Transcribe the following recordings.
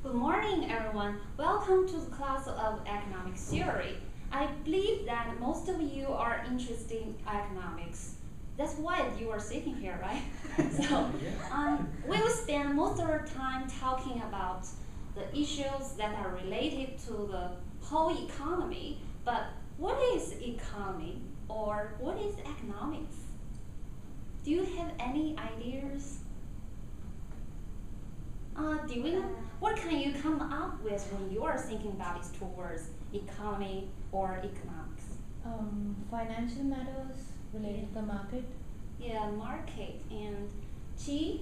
Good morning, everyone. Welcome to the class of economics theory. I believe that most of you are interested in economics. That's why you are sitting here, right? We will spend most of our time talking about the issues that are related to the whole economy. But what is economy or what is economics? Do you have any ideas? What can you come up with when you are thinking about these two words, economy or economics? Financial matters related to the market. Yeah, market. And Chi,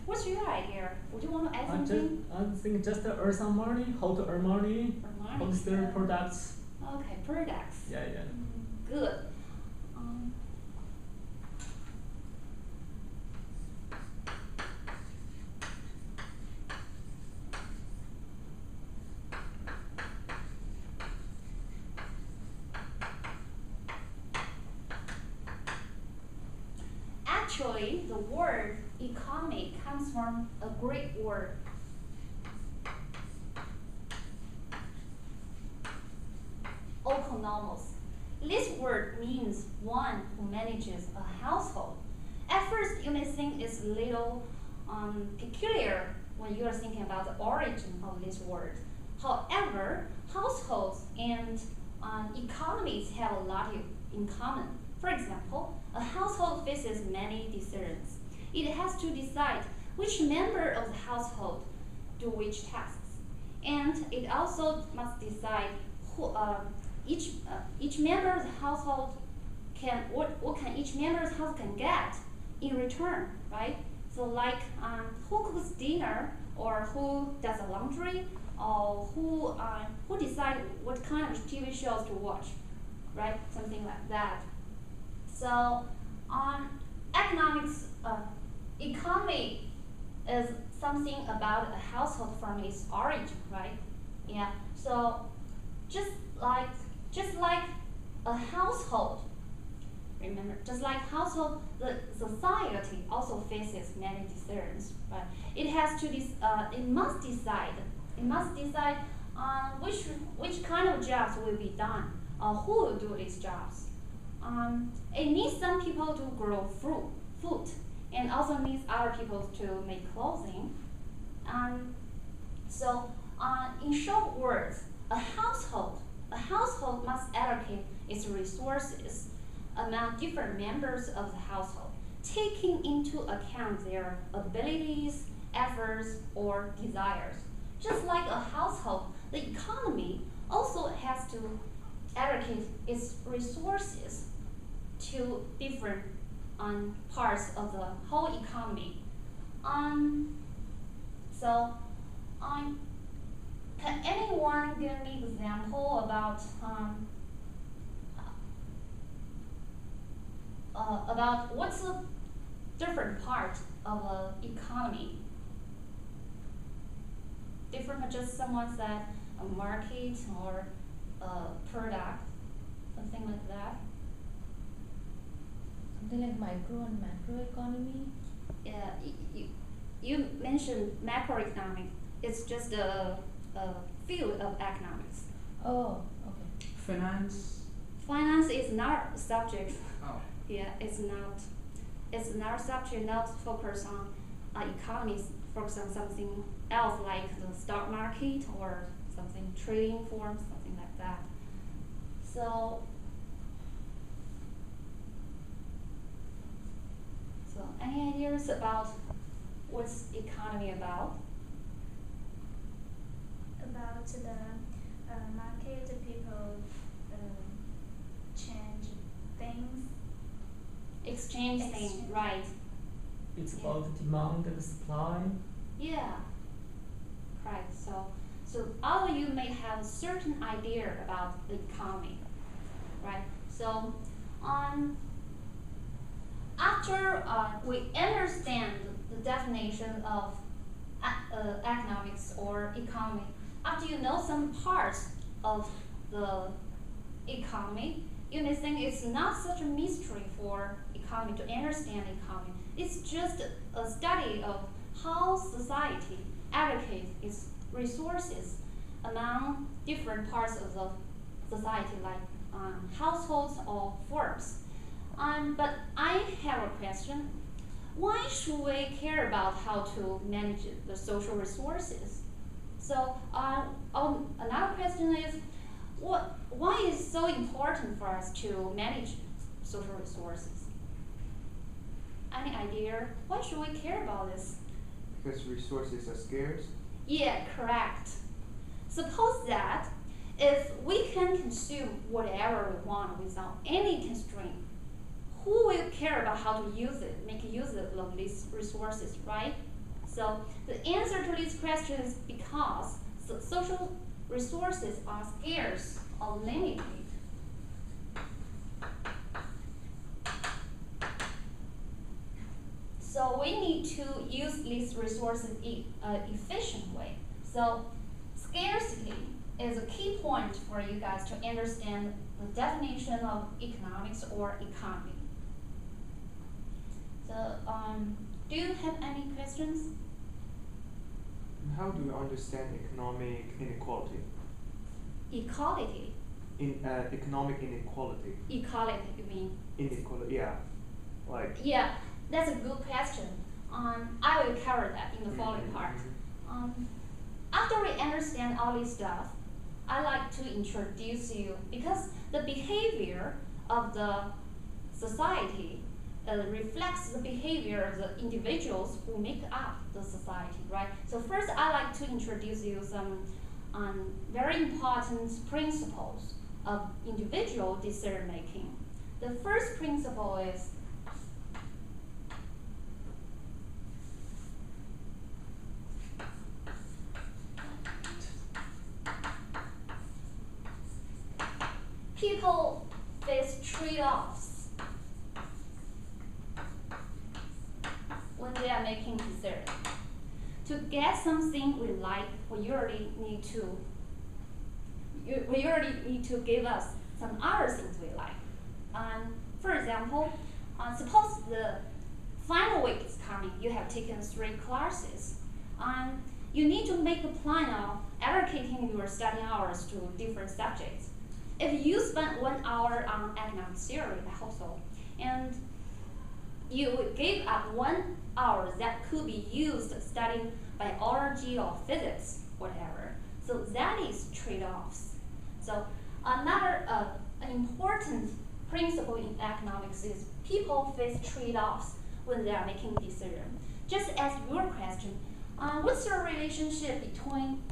what's your idea? Would you want to add I something? think just to earn some money, how to earn money, Or how to money? sell products. Okay, products. Yeah. Good. Um, Actually, the word economy comes from a Greek word. Oikonomos. This word means one who manages a household. At first, you may think it's a little peculiar when you are thinking about the origin of this word. However, households and economies have a lot in common. For example, a household faces many decisions. It has to decide which member of the household do which tasks, and it also must decide who each member of the household what can each member of the household can get in return, right? So like who cooks dinner, or who does the laundry, or who decide what kind of TV shows to watch, right? Something like that. So economics, economy is something about a household from its origin, right? Yeah. So just like a household, remember, just like household, the society also faces many decisions, right? It has to it must decide which kind of jobs will be done, or who will do these jobs. It needs some people to grow food, and also needs other people to make clothing. So, in short words, a household must allocate its resources among different members of the household, taking into account their abilities, efforts, or desires. Just like a household, the economy also has to allocate its resources to different parts of the whole economy. So, can anyone give me an example about what's the different part of an economy? Different, just someone said a market or a product, something like that. Something like micro and macro economy. Yeah, you mentioned macroeconomics. It's just a field of economics. Oh, okay. Finance. Finance is not a subject. Oh. Yeah, it's not. It's not a subject. Not focus on economies. Focus on something else like the stock market or something trading forms, something like that. So any ideas about what's economy about? About the market, people change things. Exchange things, Exchange. right? It's Yeah. about the demand and the supply. Yeah. Correct. So all of you may have a certain idea about the economy, right? So after we understand the definition of economics or economy, after you know some parts of the economy, you may think it's not such a mystery for economy to understand economy. It's just a study of how society allocates its resources among different parts of the society, like households or firms. But I have a question. Why should we care about how to manage the social resources? So another question is, why is it so important for us to manage social resources? Any idea? Why should we care about this? Because resources are scarce. Yeah, correct. Suppose that if we can consume whatever we want without any constraint, who will care about how to use it, make use of these resources, right? So the answer to this question is because the social resources are scarce or limited. So we need to use these resources in an efficient way. So scarcity is a key point for you guys to understand the definition of economics or economy. So do you have any questions? How do you understand economic inequality? Equality. Economic inequality. Equality, you mean? Inequality, yeah. Like. Yeah, that's a good question. I will cover that in the following part. After we understand all this stuff, I like to introduce you because the behavior of the society reflects the behavior of the individuals who make up the society, right? So first, I like to introduce you some very important principles of individual decision making. The first principle is people face trade-offs when they are making decisions. To get something we like, we already need to give us some other things we like. For example, suppose the final week is coming, you have taken 3 classes. You need to make a plan of allocating your study hours to different subjects. If you spend 1 hour on economic theory, I hope so, and you would give up 1 hour that could be used studying biology or physics, whatever. So that is trade-offs. So another important principle in economics is people face trade-offs when they are making decisions. Just as your question, what's the relationship between